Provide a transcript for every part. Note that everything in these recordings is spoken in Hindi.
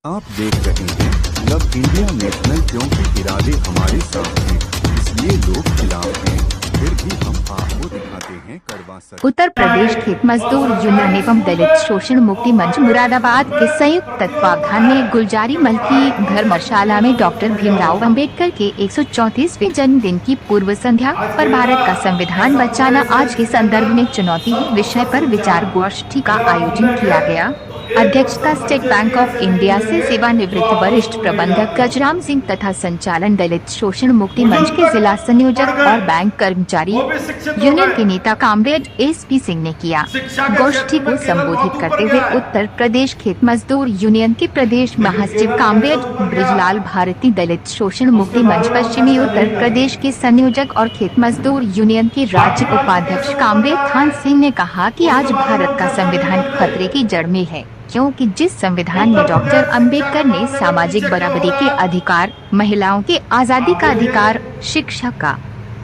आप देख रहे हैं लव इंडिया नेशनल, क्योंकि इरादे हमारे साथ हैं, इसलिए लोग खिलाफ हैं, फिर भी हम आपको दिखाते हैं कड़वा सच। उत्तर प्रदेश खेत मजदूर यूनियन एवं दलित शोषण मुक्ति मंच मुरादाबाद के संयुक्त तत्वावधान में गुलजारी मल की धर्मशाला में डॉक्टर भीमराव अंबेडकर के 134वें जन्मदिन की पूर्व संध्या पर भारत का संविधान बचाना आज के संदर्भ में चुनौती विषय पर विचार गोष्ठी का आयोजन किया गया। अध्यक्षता स्टेट बैंक ऑफ इंडिया से सेवानिवृत्त वरिष्ठ प्रबंधक गजराम सिंह तथा संचालन दलित शोषण मुक्ति मंच के जिला संयोजक और बैंक कर्मचारी यूनियन के नेता कामरेड SP सिंह ने किया। गोष्ठी को संबोधित करते हुए उत्तर प्रदेश खेत मजदूर यूनियन के प्रदेश महासचिव कामरेड ब्रिजलाल भारती, दलित शोषण मुक्ति मंच पश्चिमी उत्तर प्रदेश के संयोजक और खेत मजदूर यूनियन के राज्य उपाध्यक्ष कामरेड खान सिंह ने कहा कि आज भारत का संविधान खतरे की जड़ में है, क्योंकि जिस संविधान में डॉक्टर अंबेडकर ने सामाजिक बराबरी के अधिकार, महिलाओं के आज़ादी का अधिकार, शिक्षा का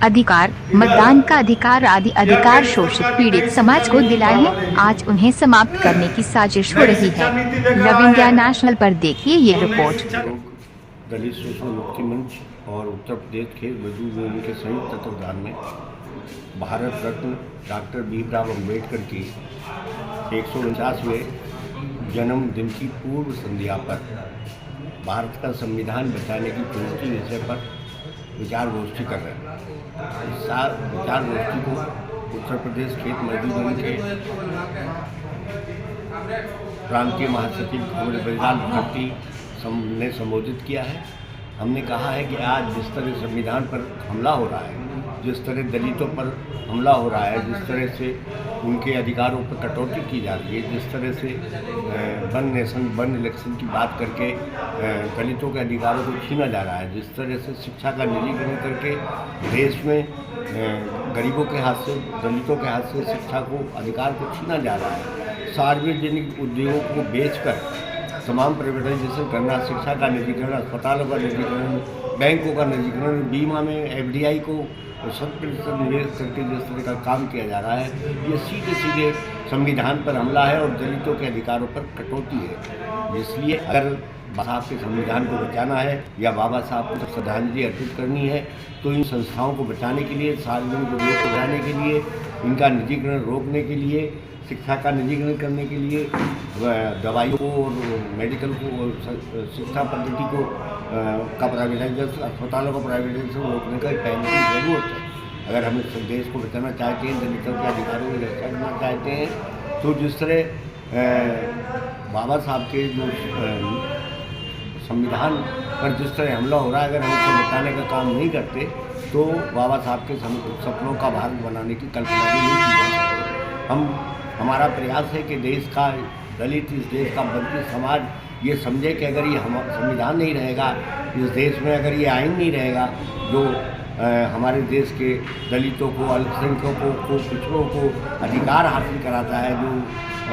अधिकार, मतदान का अधिकार आदि अधिकार शोषित पीड़ित समाज को दिलाए हैं, आज उन्हें समाप्त करने की साजिश हो रही है। लव इंडिया नेशनल पर देखिए ये रिपोर्ट। दलित शोषण मुक्ति मंच और उत्तर प्रदेश खेत मजदूर यूनियन के संयुक्त तत्वावधान में भारत रत्न डॉक्टर भीमराव अंबेडकर की 149वें जन्मदिन की पूर्व संध्या पर भारत का संविधान बचाने की चुनौती विषय पर विचार गोष्ठी कर रहे हैं। इस विचार गोष्ठी को उत्तर प्रदेश खेत मजदूर यूनियन के प्रांतीय महासचिव कामरेड ब्रिजलाल भारती ने संबोधित किया है। हमने कहा है कि आज जिस तरह संविधान पर हमला हो रहा है, जिस तरह दलितों पर हमला हो रहा है, जिस तरह से उनके अधिकारों पर कटौती की जा रही है, जिस तरह से वन नेशन वन इलेक्शन की बात करके दलितों के अधिकारों को छीना जा रहा है, जिस तरह से शिक्षा का निजीकरण करके देश में गरीबों के हाथ से, दलितों के हाथ से शिक्षा को अधिकार को छीना जा रहा है, सार्वजनिक उद्योगों को बेचकर तमाम प्राइवेटाइजेशन करना, शिक्षा का निजीकरण, अस्पतालों का निजीकरण, बैंकों का निजीकरण, बीमा में FDI को 100% निवेश करके जिस तरह का काम किया जा रहा है, ये सीधे सीधे संविधान पर हमला है और दलितों के अधिकारों पर कटौती है। इसलिए अगर बाबा साहब के संविधान को बचाना है या बाबा साहब को श्रद्धांजलि अर्पित करनी है, तो इन संस्थाओं को बचाने के लिए, सार्वजनिक उद्योग को बचाने के लिए, इनका निजीकरण रोकने के लिए, शिक्षा का निजीकरण करने के लिए, दवाइयों को और मेडिकल को और शिक्षा पद्धति को का प्राइवेटाइजेशन, अस्पतालों का प्राइवेटाइजेशन रोकने का पहले की ज़रूरत है। अगर हम इस देश को बचाना चाहते हैं, दलितों के अधिकारों की रक्षा करना चाहते हैं, तो जिस तरह बाबा साहब के जो संविधान पर जिस तरह हमला हो रहा है, अगर हम उसको बचाने का काम नहीं करते तो बाबा साहब के सपनों का भारत बनाने की कल्पना भी नहीं की जा सकती। हमारा प्रयास है कि देश का दलित, इस देश का वंचित समाज ये समझे कि अगर ये संविधान नहीं रहेगा, इस देश में अगर ये आइन नहीं रहेगा जो हमारे देश के दलितों को, अल्पसंख्यकों को, पिछड़ों को अधिकार हासिल कराता है, जो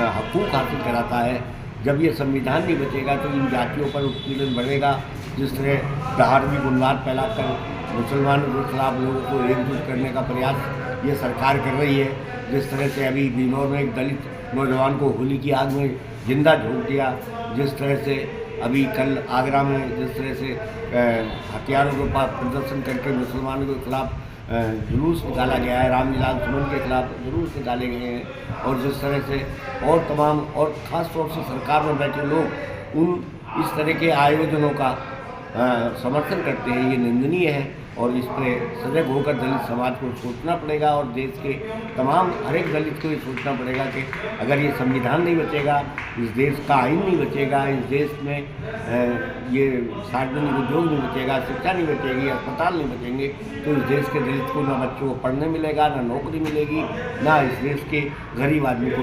हकूक़ हासिल कराता है, जब ये संविधान नहीं बचेगा तो इन जातियों पर उत्पीड़न बढ़ेगा। जिस तरह धार्मिक उन्माद फैलाकर मुसलमानों के खिलाफ लोगों को एकजुट करने का प्रयास ये सरकार कर रही है, जिस तरह से अभी बिजनौर में एक दलित नौजवान को होली की आग में जिंदा झोंक दिया, जिस तरह से अभी कल आगरा में जिस तरह से हथियारों के पास प्रदर्शन करके मुसलमानों के खिलाफ जुलूस निकाला गया है, रामलीला सुमन के खिलाफ जुलूस निकाले गए हैं, और जिस तरह से और तमाम और ख़ास तौर से सरकार में बैठे लोग उन इस तरह के आयोजनों का समर्थन करते हैं, ये निंदनीय है। और इस पर सजग होकर दलित समाज को सोचना पड़ेगा और देश के तमाम हर एक दलित को ये सोचना पड़ेगा कि अगर ये संविधान नहीं बचेगा, इस देश का आइन नहीं बचेगा, इस देश में ये सार्वजनिक उद्योग नहीं बचेगा, शिक्षा नहीं बचेगी, अस्पताल नहीं बचेंगे, तो इस देश के दलित को ना बच्चों को पढ़ने मिलेगा, ना नौकरी मिलेगी, ना इस देश के गरीब आदमी को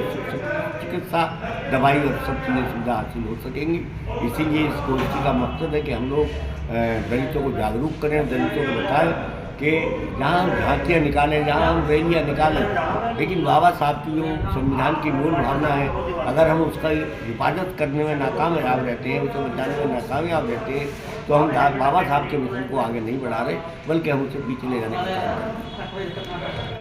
चिकित्सा, दवाई और सब चीज़ें सुविधा हासिल हो सकेंगी। इसीलिए इस गोष्ठी का मकसद है कि हम लोग दलितों को जागरूक करें, दलितों को बताएं कि जहाँ हम झांकियाँ निकालें, जहाँ हम रैलियाँ निकालें, लेकिन बाबा साहब की जो संविधान की मूल भावना है, अगर हम उसका हिफाजत करने में नाकामयाब रहते हैं, उसे बचाने में नाकामयाब रहते हैं, तो हम बाबा साहब के मिशन को आगे नहीं बढ़ा रहे, बल्कि हम उसे पीछे ले जाने का काम कर रहे हैं।